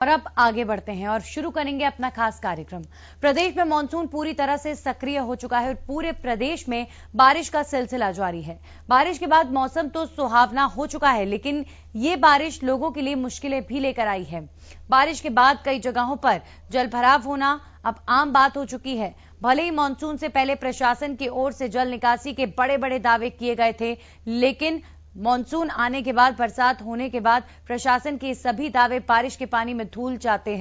और अब आगे बढ़ते हैं और शुरू करेंगे अपना खास कार्यक्रम। प्रदेश में मानसून पूरी तरह से सक्रिय हो चुका है और पूरे प्रदेश में बारिश का सिलसिला जारी है। बारिश के बाद मौसम तो सुहावना हो चुका है, लेकिन ये बारिश लोगों के लिए मुश्किलें भी लेकर आई है। बारिश के बाद कई जगहों पर जलभराव होना अब आम बात हो चुकी है। भले ही मानसून से पहले प्रशासन की ओर से जल निकासी के बड़े बड़े दावे किए गए थे, लेकिन मानसून आने के बाद, बरसात होने के बाद प्रशासन के सभी दावे बारिश के पानी में धूलते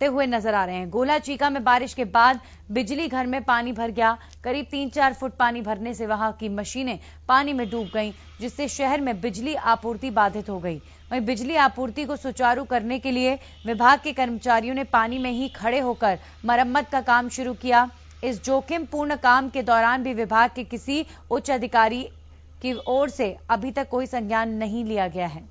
हुए नजर आ रहे हैं। गोला चीका में बारिश के बाद बिजली घर में पानी भर गया। करीब 3-4 फुट पानी भरने से वहां की मशीनें पानी में डूब गईं, जिससे शहर में बिजली आपूर्ति बाधित हो गई। वहीं बिजली आपूर्ति को सुचारू करने के लिए विभाग के कर्मचारियों ने पानी में ही खड़े होकर मरम्मत का काम शुरू किया। इस जोखिमपूर्ण काम के दौरान भी विभाग के किसी उच्च अधिकारी की ओर से अभी तक कोई संज्ञान नहीं लिया गया है।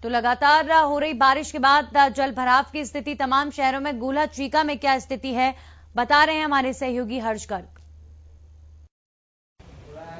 तो लगातार हो रही बारिश के बाद जल भराव की स्थिति तमाम शहरों में, गोला चीका में क्या स्थिति है बता रहे हैं हमारे सहयोगी हर्ष गर्ग।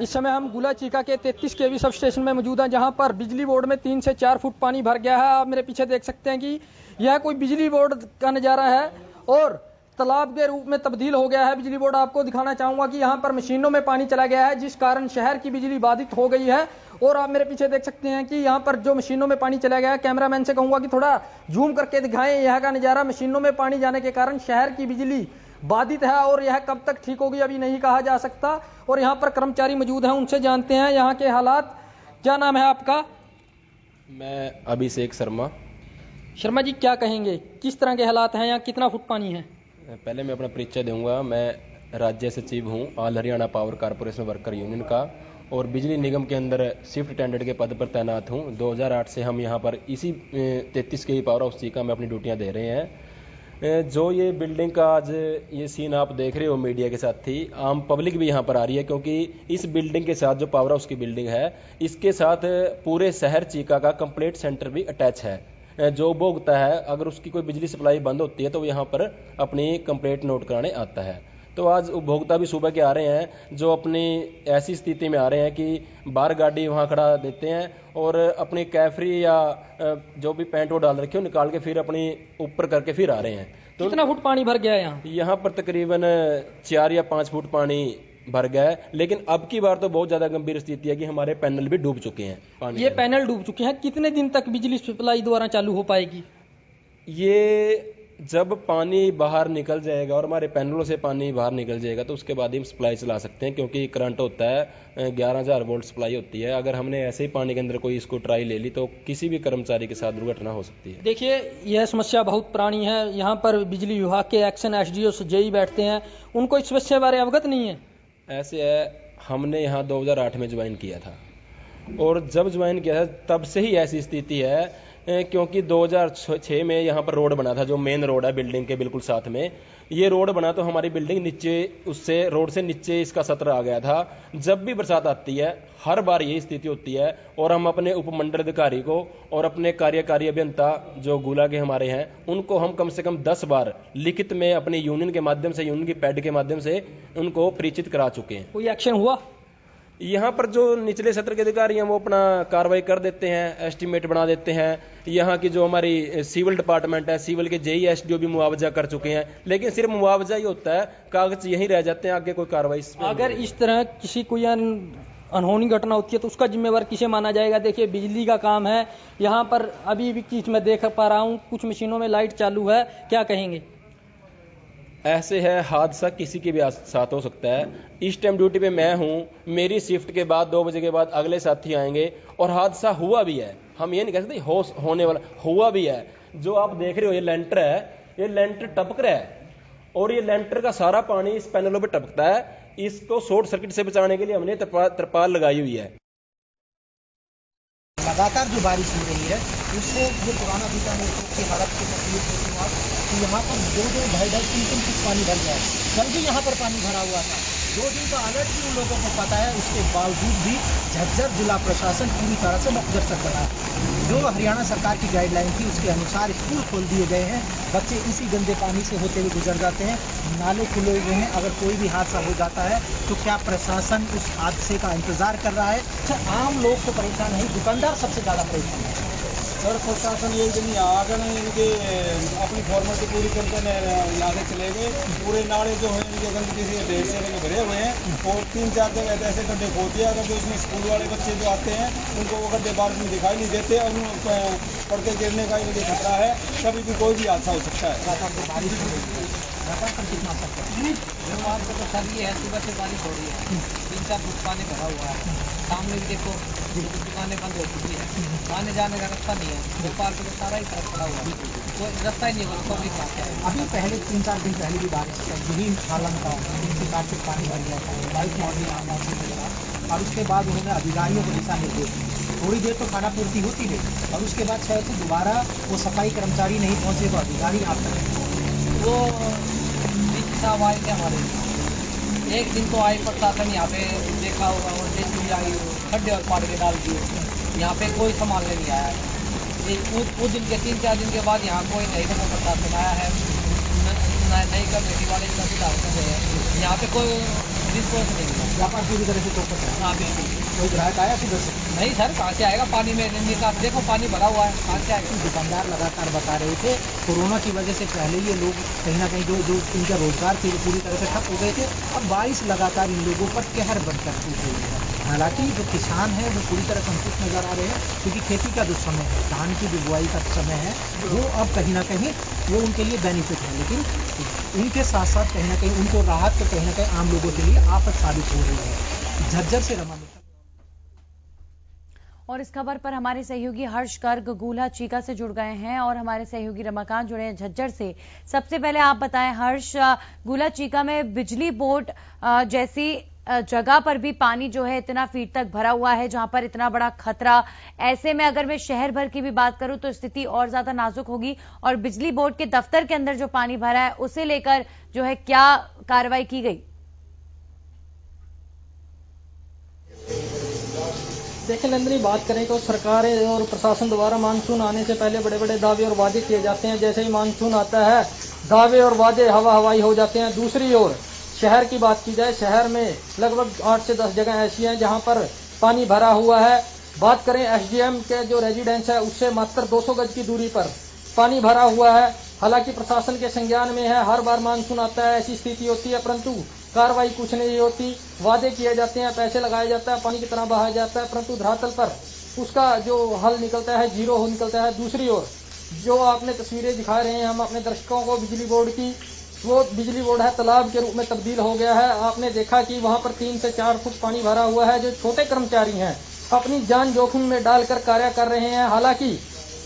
इस समय हम गोला चीका के 33 केवी सब स्टेशन में मौजूद हैं, जहां पर बिजली बोर्ड में 3 से 4 फुट पानी भर गया है। आप मेरे पीछे देख सकते हैं कि यह कोई बिजली बोर्ड का नजारा है और तालाब के रूप में तब्दील हो गया है बिजली बोर्ड। आपको दिखाना चाहूंगा कि यहां पर मशीनों में पानी चला गया है, जिस कारण शहर की बिजली बाधित हो गई है। और आप मेरे पीछे देख सकते हैं कि यहां पर जो मशीनों में पानी चला गया है, कैमरामैन से कहूंगा कि थोड़ा जूम करके दिखाएं यह का नजारा। मशीनों में पानी जाने के कारण शहर की बिजली बाधित है और यह कब तक ठीक होगी अभी नहीं कहा जा सकता। और यहाँ पर कर्मचारी मौजूद हैं, उनसे जानते हैं यहाँ के हालात। क्या नाम है आपका? मैं अभिषेक शर्मा। शर्मा जी, क्या कहेंगे, किस तरह के हालात हैं यहाँ, कितना फुट पानी है? पहले मैं अपना परिचय दूंगा। मैं राज्य सचिव हूँ all Haryana power corporation worker union का और बिजली निगम के अंदर शिफ्ट अटेंडेंट के पद पर तैनात हूँ। 2008 से हम यहाँ पर इसी 33 केवी पावर हाउस चीका में अपनी ड्यूटियाँ दे रहे हैं। जो ये बिल्डिंग का आज ये सीन आप देख रहे हो मीडिया के साथ ही, आम पब्लिक भी यहाँ पर आ रही है, क्योंकि इस बिल्डिंग के साथ जो पावर हाउस की बिल्डिंग है, इसके साथ पूरे शहर चीका का कंप्लेंट सेंटर भी अटैच है। जो उपभोक्ता है, अगर उसकी कोई बिजली सप्लाई बंद होती है तो वो यहाँ पर अपनी कंप्लेंट नोट कराने आता है। तो आज उपभोक्ता भी सुबह के आ रहे हैं, जो अपनी ऐसी स्थिति में आ रहे हैं कि बाहर गाड़ी वहाँ खड़ा देते हैं और अपनी कैफरी या जो भी पैंट वो डाल रखे हो निकाल के फिर अपनी ऊपर करके फिर आ रहे हैं। तो कितना फुट पानी भर गया है यहाँ पर? तकरीबन 4 या 5 फुट पानी भर गया है। लेकिन अब की बार तो बहुत ज्यादा गंभीर स्थिति है कि हमारे पैनल भी डूब चुके हैं पानी। ये पैनल डूब चुके हैं, कितने दिन तक बिजली सप्लाई दोबारा चालू हो पाएगी? ये जब पानी बाहर निकल जाएगा और हमारे पैनलों से पानी बाहर निकल जाएगा तो उसके बाद ही हम सप्लाई चला सकते हैं, क्योंकि करंट होता है 11,000 वोल्ट सप्लाई होती है। अगर हमने ऐसे ही पानी के अंदर कोई इसको ट्राई ले ली तो किसी भी कर्मचारी के साथ दुर्घटना हो सकती है। देखिए, यह समस्या बहुत पुरानी है। यहाँ पर बिजली विभाग के एक्शन एसडीओ जेई बैठते हैं, उनको इस समस्या बारे अवगत नहीं है। ऐसे है, हमने यहाँ 2008 में ज्वाइन किया था और जब ज्वाइन किया था तब से ही ऐसी स्थिति है, क्योंकि 2006 में यहाँ पर रोड बना था, जो मेन रोड है बिल्डिंग के बिल्कुल साथ में। ये रोड बना तो हमारी बिल्डिंग नीचे, उससे रोड से नीचे इसका सत्र आ गया था। जब भी बरसात आती है हर बार यही स्थिति होती है और हम अपने उपमंडल अधिकारी को और अपने कार्यकारी अभियंता जो गोला के हमारे हैं, उनको हम कम से कम 10 बार लिखित में अपने यूनियन के माध्यम से, यूनियन की पैड के माध्यम से उनको परिचित करा चुके हैं। कोई एक्शन हुआ? यहाँ पर जो निचले सत्र के अधिकारी हैं वो अपना कार्रवाई कर देते हैं, एस्टीमेट बना देते हैं। यहाँ की जो हमारी सिविल डिपार्टमेंट है, सिविल के जेई एसडीओ भी मुआवजा कर चुके हैं, लेकिन सिर्फ मुआवजा ही होता है, कागज यहीं रह जाते हैं, आगे कोई कार्रवाई। अगर इस तरह किसी कोई अनहोनी घटना होती है तो उसका जिम्मेवार किसे माना जाएगा? देखिए, बिजली का काम है। यहाँ पर अभी भी चीज मैं देख पा रहा हूँ, कुछ मशीनों में लाइट चालू है, क्या कहेंगे? ऐसे है, हादसा किसी के भी साथ हो सकता है। इस टाइम ड्यूटी पे मैं हूं, मेरी शिफ्ट के बाद 2 बजे के बाद अगले साथी आएंगे और हादसा हुआ भी है। हम ये नहीं कह सकते होने वाला, हुआ भी है। जो आप देख रहे हो ये लेंटर है, ये लेंटर टपक रहा है और ये लेंटर का सारा पानी इस पैनलों पे टपकता है। इसको शॉर्ट सर्किट से बचाने के लिए हमने त्रिपाल लगाई हुई है। लगातार जो बारिश हो रही है उससे जो पुराना बीकानेर की हालत की तकलीफ होती है, तो यहाँ पर 2-2, 2.5, 3-3 फुट पानी भर गया है। कल भी यहाँ पर पानी भरा हुआ था, 2 दिन का अलर्ट भी उन लोगों को पता है, उसके बावजूद भी झज्जर जिला प्रशासन पूरी तरह से मुकद्दर बना है। जो हरियाणा सरकार की गाइडलाइन थी उसके अनुसार स्कूल खोल दिए गए हैं, बच्चे इसी गंदे पानी से होते हुए गुजर जाते हैं, नाले खुले हुए हैं। अगर कोई भी हादसा हो जाता है तो क्या प्रशासन उस हादसे का इंतजार कर रहा है? अच्छा, आम लोग तो परेशान है, दुकानदार सबसे ज्यादा परेशान है। सर प्रशासन एक दिन यहाँ आकर इनके अपनी फॉर्मेलिटी पूरी करके यहाँ से चले गए। पूरे नाले जो है इनके गंदगी से ढेर से भरे हुए हैं और 3-4 जगह ऐसे गड्ढे खोद दिया अगर जो इसमें स्कूल वाले बच्चे जो आते हैं उनको वो गड्ढे बारिश में दिखाई नहीं देते और पड़ के गिरने का ये खतरा है, कभी भी कोई भी हादसा हो सकता है। बारिश कितना सकता है तो सर ये है, सुबह से बारिश हो रही है, 3-4 फुट पानी भरा हुआ है, सामने भी देखो दुकानें बंद हो चुकी है, आने जाने का रास्ता नहीं है, व्यापार को सारा ही तरफ पड़ा हुआ है, कोई रास्ता ही नहीं होगा, पब्लिक आता है। अभी पहले 3-4 दिन पहले भी बारिश यही हालन था, 3 से 4 फुट पानी भर गया था, बारिश मौसम के बाद, और उसके बाद उन्होंने अधिकारियों को दिशा निर्देश दिए, थोड़ी देर तो खाना पूर्ति होती रही और उसके बाद शायद से दोबारा वो सफाई कर्मचारी नहीं पहुंचे तो अधिकारी आप तक वो साहब आए थे हमारे, एक दिन तो आए प्रशासन यहाँ पे देखा होगा और जेसीबी आई खड्डे और पाड़ के डाल दिए, यहाँ पे कोई संभालने नहीं आया है। उस दिन के 3-4 दिन के बाद यहाँ कोई नहीं का प्रशासन आया है, नई कमेटी वाले का सुधार कर रहे हैं, यहाँ पे कोई रिस्पॉन्स नहीं मिला। व्यापार पूरी तरह से चौपट है। हाँ बिल्कुल, कोई ग्राहक आया सुबह से नहीं सर, कहाँ से आएगा, पानी में निकास देखो पानी भरा हुआ है, कहाँ से आएगा। दुकानदार लगातार बता रहे थे कोरोना की वजह से पहले ये लोग कहीं ना कहीं जो इनका रोजगार थे वो पूरी तरह से ठप हो गए थे, अब बारिश लगातार इन लोगों पर कहर बनकर टूट रही है। हालांकि जो किसान है वो पूरी तरह संतुष्ट नजर आ रहे हैं क्योंकि खेती का जो समय है, धान की जो बुआई का समय है वो अब कहीं ना कहीं वो उनके लिए बेनिफिट है, लेकिन उनके साथ साथ कहीं ना कहीं उनको राहत तो कहीं ना कहीं आम लोगों के लिए आफत साबित हो रही है। झज्जर से रमा मित्तल। और इस खबर पर हमारे सहयोगी हर्ष गर्ग गूल्हा चीका से जुड़ गए हैं और हमारे सहयोगी रमाकांत जुड़े हैं झज्जर से। सबसे पहले आप बताएं हर्ष, गूल्हा चीका में बिजली बोर्ड जैसी जगह पर भी पानी जो है इतना फीट तक भरा हुआ है जहां पर इतना बड़ा खतरा, ऐसे में अगर मैं शहर भर की भी बात करूं तो स्थिति और ज्यादा नाजुक होगी और बिजली बोर्ड के दफ्तर के अंदर जो पानी भरा है उसे लेकर जो है क्या कार्रवाई की गई? देखिए नंदिनी, बात करें तो सरकारें और प्रशासन द्वारा मानसून आने से पहले बड़े बड़े दावे और वादे किए जाते हैं। जैसे ही मानसून आता है दावे और वादे हवा हवाई हो जाते हैं। दूसरी ओर शहर की बात की जाए, शहर में लगभग 8 से 10 जगह ऐसी हैं जहां पर पानी भरा हुआ है। बात करें एसडीएम के जो रेजिडेंस है उससे मात्र 200 गज की दूरी पर पानी भरा हुआ है। हालांकि प्रशासन के संज्ञान में है, हर बार मानसून आता है ऐसी स्थिति होती है परंतु कार्रवाई कुछ नहीं होती। वादे किए जाते हैं, पैसे लगाया जाता है, पानी की तरह बहाया जाता है परंतु धरातल पर उसका जो हल निकलता है जीरो हो निकलता है। दूसरी ओर जो आपने तस्वीरें दिखा रहे हैं हम अपने दर्शकों को बिजली बोर्ड की, वो बिजली बोर्ड है तालाब के रूप में तब्दील हो गया है। आपने देखा कि वहां पर 3 से 4 फुट पानी भरा हुआ है। जो छोटे कर्मचारी हैं अपनी जान जोखिम में डालकर कार्य कर रहे हैं। हालांकि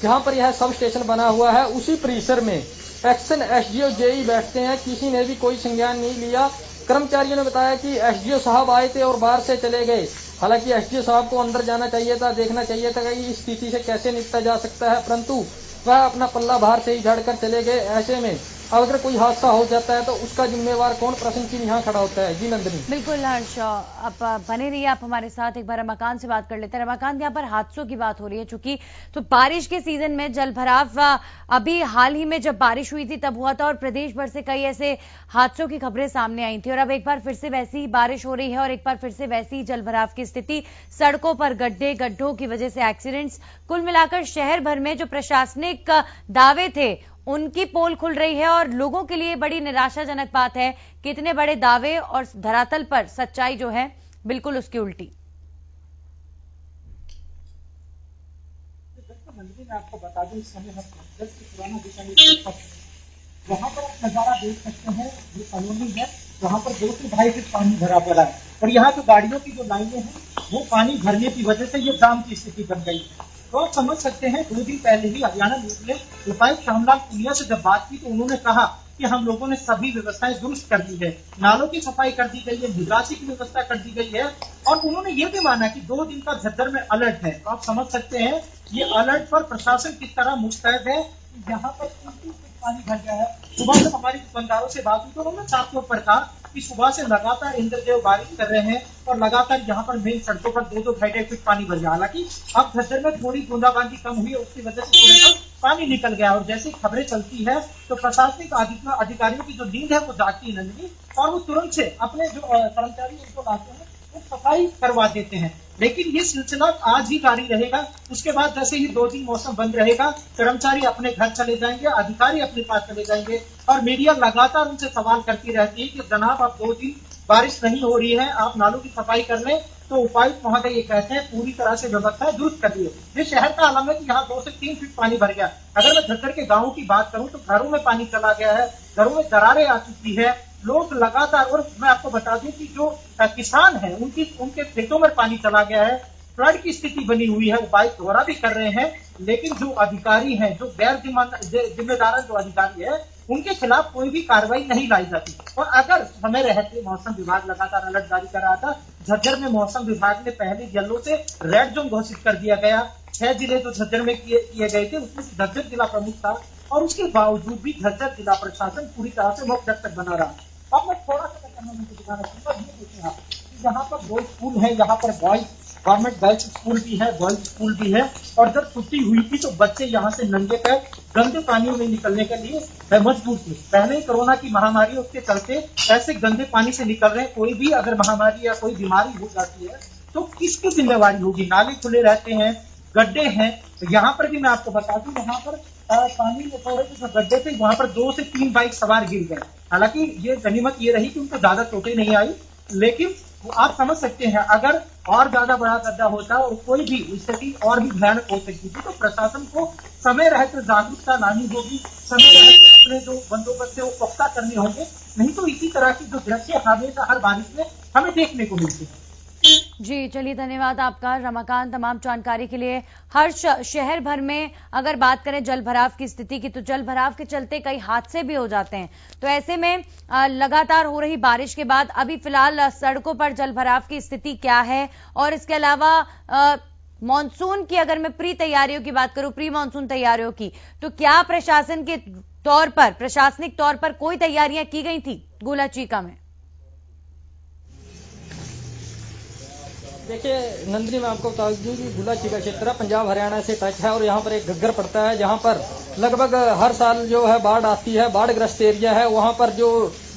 जहां पर यह सब स्टेशन बना हुआ है उसी परिसर में एक्शन एसडीओ जेई बैठते हैं, किसी ने भी कोई संज्ञान नहीं लिया। कर्मचारियों ने बताया कि एसडीओ साहब आए थे और बाहर से चले गए। हालांकि एसडीओ साहब को अंदर जाना चाहिए था, देखना चाहिए था कि इस स्थिति से कैसे निपटा जा सकता है, परंतु वह अपना पल्ला बाहर से ही झाड़कर चले गए। ऐसे में अगर कोई हादसा हो जाता है तो उसका जिम्मेवार कौन, प्रश्न चिन्ह यहाँ खड़ा होता है। जी नंदिनी। बिल्कुल हर्ष, आप बने रहिए आप हमारे साथ। एक बार रमाकांत से बात कर लेते हैं। रमाकांत, यहाँ पर हादसों की बात हो रही है चूंकि तो बारिश के सीजन में जल भराव अभी हाल ही में जब बारिश हुई थी तब हुआ था और प्रदेश भर से कई ऐसे हादसों की खबरें सामने आई थी और अब एक बार फिर से वैसी ही बारिश हो रही है और एक बार फिर से वैसी ही जल भराव की स्थिति, सड़कों पर गड्ढे, गड्ढों की वजह से एक्सीडेंट्स। कुल मिलाकर शहर भर में जो प्रशासनिक दावे थे उनकी पोल खुल रही है और लोगों के लिए बड़ी निराशाजनक बात है कि इतने बड़े दावे और धरातल पर सच्चाई जो है बिल्कुल उसकी उल्टी। मैं आपको बता दूं इस समय हम पुराना दिशा वहां पर आप नजारा देख सकते हैं, ये कॉलोनी है जहां पर 2 से 2.5 फीट पानी भरा पड़ा है और यहाँ जो गाड़ियों की जो लाइनें हैं वो पानी भरने की वजह से ये जाम की स्थिति बन गई है। तो आप समझ सकते हैं 2 दिन पहले ही हरियाणा न्यूज ने उपायुक्त श्यामलाल पुनिया से जब बात की तो उन्होंने कहा कि हम लोगों ने सभी व्यवस्थाएं दुरुस्त कर दी है, नालों की सफाई कर दी गई है, निकासी की व्यवस्था कर दी गई है और उन्होंने ये भी माना कि 2 दिन का झज्जर में अलर्ट है। तो आप समझ सकते हैं ये अलर्ट पर प्रशासन किस तरह मुस्तैद है। यहाँ पर पानी भर गया है। सुबह जब हमारी दुकानदारों से बात हुई तो उन्होंने साफ तौर पर कहा कि सुबह से लगातार इंद्रदेव बारिश कर रहे हैं और लगातार यहाँ पर मेन सड़कों पर 2-2 ढाई फीट पानी भर गया। हालांकि अब झज्जर में थोड़ी बूंदाबांदी कम हुई है, उसकी वजह से थोड़े पर पानी निकल गया और जैसी खबरें चलती है तो प्रशासनिक अधिकारियों की जो नींद है वो जागती है नंदिनी, और वो तुरंत से अपने जो कर्मचारी उनको लाते हैं वो सफाई करवा देते हैं। लेकिन ये सिलसिला आज ही जारी रहेगा। उसके बाद जैसे ही 2 दिन मौसम बंद रहेगा, कर्मचारी अपने घर चले जाएंगे, अधिकारी अपने पास चले जाएंगे और मीडिया लगातार उनसे सवाल करती रहती है कि जनाब अब 2 दिन बारिश नहीं हो रही है, आप नालों की सफाई कर लें। तो उपायुक्त महोदय ये कहते हैं पूरी तरह से व्यवस्था दुरुस्त कर दी है। ये शहर का आलम है कि यहाँ 2 से 3 फीट पानी भर गया। अगर मैं झज्जर के गाँव की बात करूं तो घरों में पानी चला गया है, घरों में दरारें आ चुकी है, लोग लगातार, और मैं आपको बता दूं कि जो किसान हैं उनके खेतों में पानी चला गया है, फ्लड की स्थिति बनी हुई है। उपायुक्त दौरा भी कर रहे हैं, लेकिन जो अधिकारी हैं, जो गैर जिम्मेदार जो अधिकारी है, उनके खिलाफ कोई भी कार्रवाई नहीं लाई जाती। और अगर समय रहते मौसम विभाग लगातार अलर्ट जारी कर रहा था, झज्जर में मौसम विभाग ने पहले येलो से रेड जोन घोषित कर दिया गया। 6 जिले जो झज्जर में किए गए थे उसमें झज्जर जिला प्रमुख था और उसके बावजूद भी झज्जर जिला प्रशासन पूरी तरह से मुक्त दस्तक बना रहा। अब मैं थोड़ा सा दिखाना चाहूंगा, ये देखिए आप, यहाँ पर 2 स्कूल है, यहाँ पर बॉयज गवर्नमेंट गर्ल्स स्कूल भी है, बॉयज स्कूल भी है, और जब छुट्टी हुई थी तो बच्चे यहाँ से नंगे पैर गंदे पानी में निकलने के लिए मजबूर थे। पहले ही कोरोना की महामारी, उसके चलते ऐसे गंदे पानी से निकल रहे हैं। कोई भी अगर महामारी या कोई बीमारी हो जाती है तो किसकी जिम्मेवारी होगी? नाले खुले रहते हैं, गड्ढे हैं। तो यहाँ पर भी मैं आपको बता दूं, यहाँ पर पानी में थोड़े से गड्ढे थे, वहां पर 2 से 3 बाइक सवार गिर गए। हालांकि ये गनीमत ये रही कि उनको ज्यादा चोटें नहीं आई, लेकिन आप समझ सकते हैं अगर और ज्यादा बड़ा गड्ढा होता और कोई भी स्थिति और भी भयानक हो सकती थी। तो प्रशासन को समय रहते जागरूकता लानी होगी, समय रहते अपने जो बंदोबस्त है वो पुख्ता करने होंगे, नहीं तो इसी तरह की जो दृश्य हमेशा हर बारिश में हमें देखने को मिलती है। जी चलिए, धन्यवाद आपका रमाकांत तमाम जानकारी के लिए। हर शहर भर में अगर बात करें जल भराव की स्थिति की, तो जल भराव के चलते कई हादसे भी हो जाते हैं। तो ऐसे में लगातार हो रही बारिश के बाद अभी फिलहाल सड़कों पर जल भराव की स्थिति क्या है, और इसके अलावा मॉनसून की अगर मैं प्री तैयारियों की बात करूं, प्री मॉनसून तैयारियों की, तो क्या प्रशासन के तौर पर, प्रशासनिक तौर पर कोई तैयारियां की गई थी गोला चीका में? देखिए नंदिनी, मैं आपको बता दूं कि गोला चीका क्षेत्र पंजाब हरियाणा से टच है और यहाँ पर एक घग्गर पड़ता है, जहाँ पर लगभग हर साल जो है बाढ़ आती है। बाढ़ग्रस्त एरिया है, वहाँ पर जो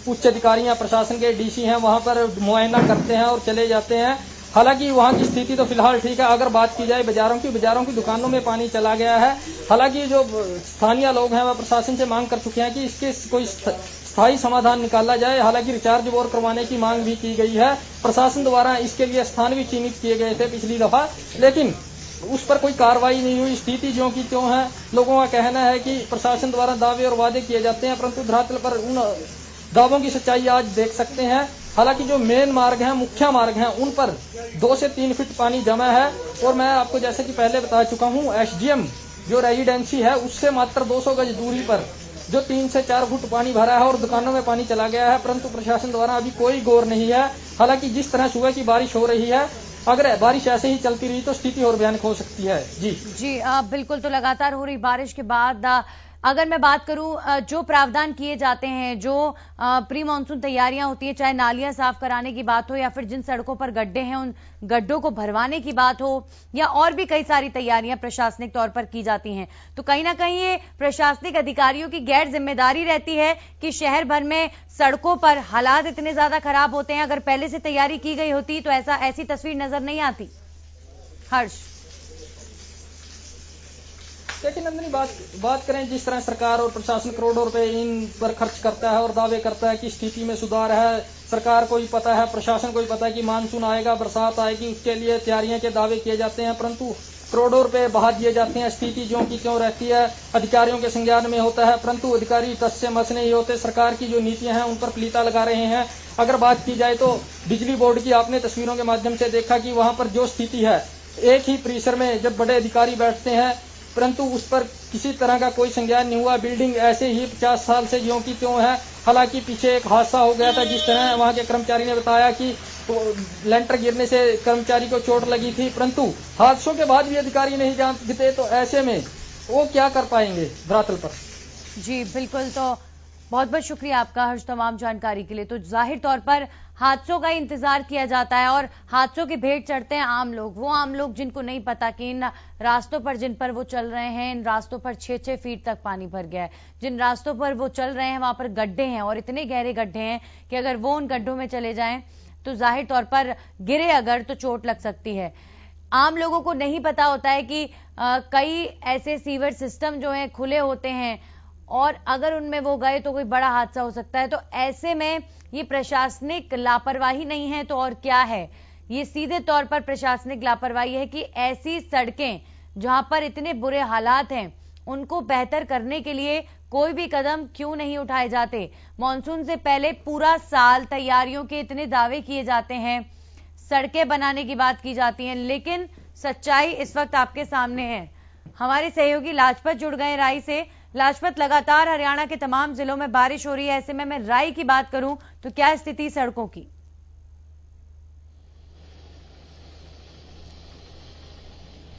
उच्च अधिकारियां प्रशासन के डीसी हैं वहाँ पर मुआयना करते हैं और चले जाते हैं। हालांकि वहाँ की स्थिति तो फिलहाल ठीक है। अगर बात की जाए बाजारों की दुकानों में पानी चला गया है। हालांकि जो स्थानीय लोग हैं वह प्रशासन से मांग कर चुके हैं कि इसके कोई स्थायी समाधान निकाला जाए। हालांकि रिचार्ज बोर करवाने की मांग भी की गई है। प्रशासन द्वारा इसके लिए स्थान भी चिन्हित किए गए थे पिछली दफा, लेकिन उस पर कोई कार्रवाई नहीं हुई। स्थिति ज्यों की त्यों है। लोगों का कहना है कि प्रशासन द्वारा दावे और वादे किए जाते हैं, परंतु धरातल पर उन दावों की सच्चाई आज देख सकते हैं। हालांकि जो मेन मार्ग हैं, मुख्य मार्ग हैं, उन पर 2 से 3 फीट पानी जमा है। और मैं आपको जैसे कि पहले बता चुका हूं, एसडीएम जो रेजिडेंसी है उससे मात्र 200 गज दूरी पर जो 3 से 4 फुट पानी भरा है और दुकानों में पानी चला गया है, परंतु प्रशासन द्वारा अभी कोई गौर नहीं है। हालांकि जिस तरह सुबह की बारिश हो रही है, अगर बारिश ऐसे ही चलती रही तो स्थिति और भयानक हो सकती है। जी बिल्कुल। तो लगातार हो रही बारिश के बाद अगर मैं बात करूं, जो प्रावधान किए जाते हैं, जो प्री मानसून तैयारियां होती हैं, चाहे नालियां साफ कराने की बात हो या फिर जिन सड़कों पर गड्ढे हैं उन गड्ढों को भरवाने की बात हो, या और भी कई सारी तैयारियां प्रशासनिक तौर पर की जाती हैं, तो कहीं ना कहीं ये प्रशासनिक अधिकारियों की गैर जिम्मेदारी रहती है कि शहर भर में सड़कों पर हालात इतने ज्यादा खराब होते हैं। अगर पहले से तैयारी की गई होती तो ऐसी तस्वीर नजर नहीं आती। हर्ष, लेकिन नंदिनी, बात करें जिस तरह सरकार और प्रशासन करोड़ों रुपए इन पर खर्च करता है और दावे करता है कि स्थिति में सुधार है। सरकार को ही पता है, प्रशासन को ही पता है कि मानसून आएगा, बरसात आएगी, उसके लिए तैयारियां के दावे किए जाते हैं, परंतु करोड़ों रुपए बहा दिए जाते हैं। स्थिति ज्यों की त्यों रहती है, अधिकारियों के संज्ञान में होता है, परंतु अधिकारी टस से मस नहीं होते। सरकार की जो नीतियां हैं उन पर पलीता लगा रहे हैं। अगर बात की जाए तो बिजली बोर्ड की आपने तस्वीरों के माध्यम से देखा कि वहां पर जो स्थिति है, एक ही परिसर में जब बड़े अधिकारी बैठते हैं परंतु उस पर किसी तरह का कोई संज्ञान नहीं हुआ। बिल्डिंग ऐसे ही 50 साल से ज्यों की त्यों है। हालांकि पीछे एक हादसा हो गया था, जिस तरह वहां के कर्मचारी ने बताया कि लेंटर गिरने से कर्मचारी को चोट लगी थी, परंतु हादसों के बाद भी अधिकारी नहीं जानते, तो ऐसे में वो क्या कर पाएंगे धरातल पर। जी बिल्कुल। तो बहुत बहुत शुक्रिया आपका हर्ष तमाम जानकारी के लिए। तो जाहिर तौर पर हादसों का इंतजार किया जाता है और हादसों की भेंट चढ़ते हैं आम लोग, वो आम लोग जिनको नहीं पता कि इन रास्तों पर जिन पर वो चल रहे हैं, इन रास्तों पर 6-6 फीट तक पानी भर गया है। जिन रास्तों पर वो चल रहे हैं वहां पर गड्ढे हैं और इतने गहरे गड्ढे हैं कि अगर वो उन गड्ढों में चले जाएं तो जाहिर तौर पर गिरे अगर तो चोट लग सकती है। आम लोगों को नहीं पता होता है कि कई ऐसे सीवर सिस्टम जो हैं खुले होते हैं और अगर उनमें वो गए तो कोई बड़ा हादसा हो सकता है। तो ऐसे में ये प्रशासनिक लापरवाही नहीं है तो और क्या है, ये सीधे तौर पर प्रशासनिक लापरवाही है कि ऐसी सड़कें जहां पर इतने बुरे हालात हैं उनको बेहतर करने के लिए कोई भी कदम क्यों नहीं उठाए जाते। मॉनसून से पहले पूरा साल तैयारियों के इतने दावे किए जाते हैं, सड़कें बनाने की बात की जाती है, लेकिन सच्चाई इस वक्त आपके सामने है। हमारे सहयोगी लाजपत जुड़ गए राई से। लाजपत, लगातार हरियाणा के तमाम जिलों में बारिश हो रही है, ऐसे में मैं राई की बात करूं तो क्या स्थिति सड़कों की?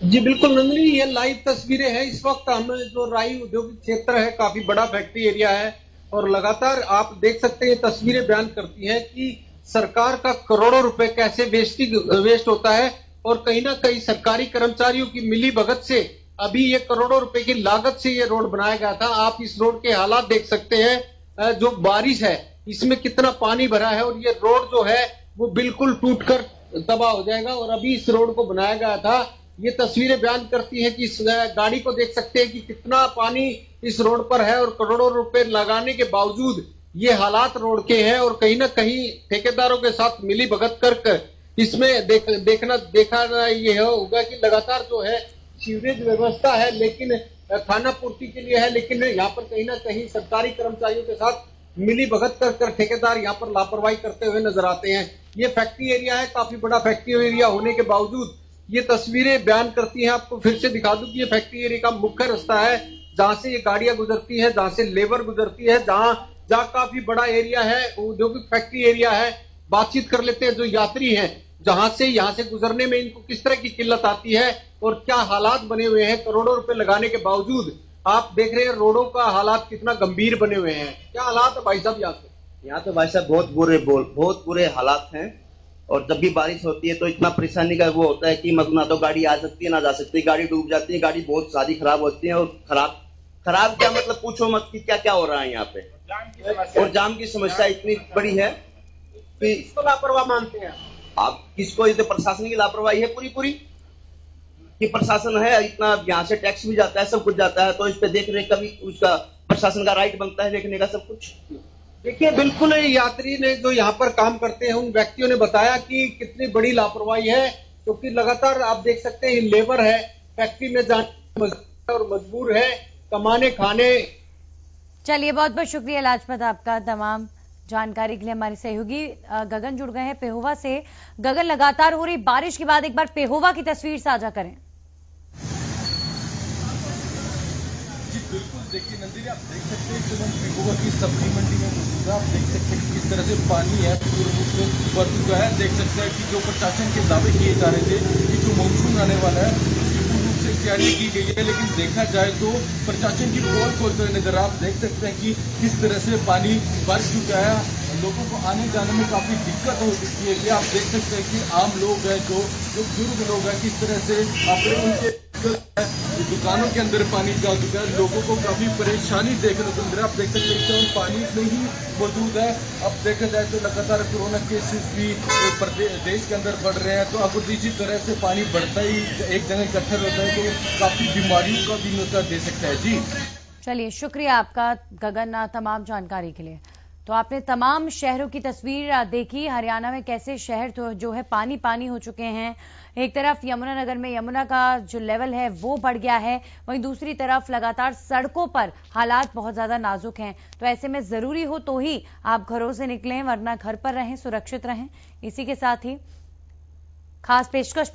जी बिल्कुल नंदिनी, ये लाइव तस्वीरें हैं। इस वक्त हम जो राई औद्योगिक क्षेत्र है, काफी बड़ा फैक्ट्री एरिया है और लगातार आप देख सकते हैं ये तस्वीरें बयान करती हैं कि सरकार का करोड़ों रुपए कैसे वेस्ट होता है और कहीं ना कहीं सरकारी कर्मचारियों की मिली भगत से अभी ये करोड़ों रुपए की लागत से ये रोड बनाया गया था। आप इस रोड के हालात देख सकते हैं, जो बारिश है इसमें कितना पानी भरा है और ये रोड जो है वो बिल्कुल टूटकर तबाह हो जाएगा। और अभी इस रोड को बनाया गया था, ये तस्वीरें बयान करती है कि इस गाड़ी को देख सकते हैं कि कितना पानी इस रोड पर है और करोड़ों रुपए लगाने के बावजूद ये हालात रोड के हैं। और कहीं ना कहीं ठेकेदारों के साथ मिली भगत कर इसमें देखना ये होगा कि लगातार जो है सीवरेज व्यवस्था है लेकिन खाना पूर्ति के लिए है, लेकिन यहाँ पर कहीं ना कहीं सरकारी कर्मचारियों के साथ मिली भगत कर ठेकेदार यहाँ पर लापरवाही करते हुए नजर आते हैं। ये फैक्ट्री एरिया है, काफी बड़ा फैक्ट्री एरिया होने के बावजूद ये तस्वीरें बयान करती हैं। आपको फिर से दिखा दूं कि ये फैक्ट्री एरिया का मुख्य रास्ता है जहां से ये गाड़ियां गुजरती है, जहां से लेबर गुजरती है, जहां काफी बड़ा एरिया है, औद्योगिक फैक्ट्री एरिया है। बातचीत कर लेते हैं जो यात्री हैं, जहां से यहाँ से गुजरने में इनको किस तरह की किल्लत आती है और क्या हालात बने हुए हैं। करोड़ों रुपए लगाने के बावजूद आप देख रहे हैं रोडों का हालात कितना गंभीर बने हुए हैं। क्या हालात है भाई साहब यहाँ पे? यहाँ तो भाई साहब बहुत बुरे हालात हैं और जब भी बारिश होती है तो इतना परेशानी का वो होता है कि मतलब ना तो गाड़ी आ सकती है ना जा सकती, गाड़ी डूब जाती है, गाड़ी बहुत सारी खराब होती है। और खराब क्या मतलब पूछो मत कि क्या क्या हो रहा है यहाँ पे। और जाम की समस्या इतनी बड़ी है कि इसको लापरवाह मानते हैं आप किसको? ये तो प्रशासन की लापरवाही है पूरी कि प्रशासन है, इतना यहाँ से टैक्स भी जाता है, सब कुछ जाता है, तो इस पे देख रेख का भी उसका प्रशासन का राइट बनता है देखने का सब कुछ। देखिए बिल्कुल यात्री ने जो यहाँ पर काम करते हैं उन व्यक्तियों ने बताया कि कितनी बड़ी लापरवाही है, क्योंकि लगातार आप देख सकते हैं लेबर है, फैक्ट्री में जाने और मजबूर है कमाने खाने। चलिए बहुत बहुत शुक्रिया लाजपत आपका तमाम जानकारी के लिए। हमारे सहयोगी गगन जुड़ गए हैं पेहोवा से। गगन, लगातार हो रही बारिश के बाद एक बार पेहोवा की तस्वीर साझा करें। जी बिल्कुल, देखिए नंदिनी आप देख सकते हैं कि हम पेहोवा की सब्जी मंडी में मौजूद है। आप देख सकते हैं किस तरह से पानी है पूर्ण रूप से भर चुका है। देख सकते हैं कि जो प्रशासन के दावे किए जा रहे थे कि जो मानसून आने वाला है उसकी पूर्ण रूप से तैयारी की गई है, लेकिन देखा जाए तो प्रशासन की पोल खोलते हुए नजर आप देख सकते हैं कि किस तरह से पानी भर चुका है। लोगों को आने जाने में काफी दिक्कत हो चुकी है। ये आप देख सकते हैं कि आम लोग हैं, जो बुजुर्ग लोग हैं, किस तरह से अपने उनके दुकानों के अंदर पानी जा चुका है। लोगों को काफी परेशानी देखने को मिल रहा है। आप देख सकते हैं कि हम पानी में ही मौजूद है। अब देखा जाए तो लगातार कोरोना केसेस भी देश के अंदर बढ़ रहे हैं, तो अगर इसी तरह से पानी बढ़ता ही एक जगह इकट्ठा होता है तो काफी बीमारियों का भी नुकसान दे सकता है। जी चलिए शुक्रिया आपका गगन तमाम जानकारी के लिए। तो आपने तमाम शहरों की तस्वीर देखी, हरियाणा में कैसे शहर तो जो है पानी पानी हो चुके हैं। एक तरफ यमुनानगर में यमुना का जो लेवल है वो बढ़ गया है, वहीं दूसरी तरफ लगातार सड़कों पर हालात बहुत ज्यादा नाजुक हैं। तो ऐसे में जरूरी हो तो ही आप घरों से निकलें, वरना घर पर रहें, सुरक्षित रहें। इसी के साथ ही खास पेशकश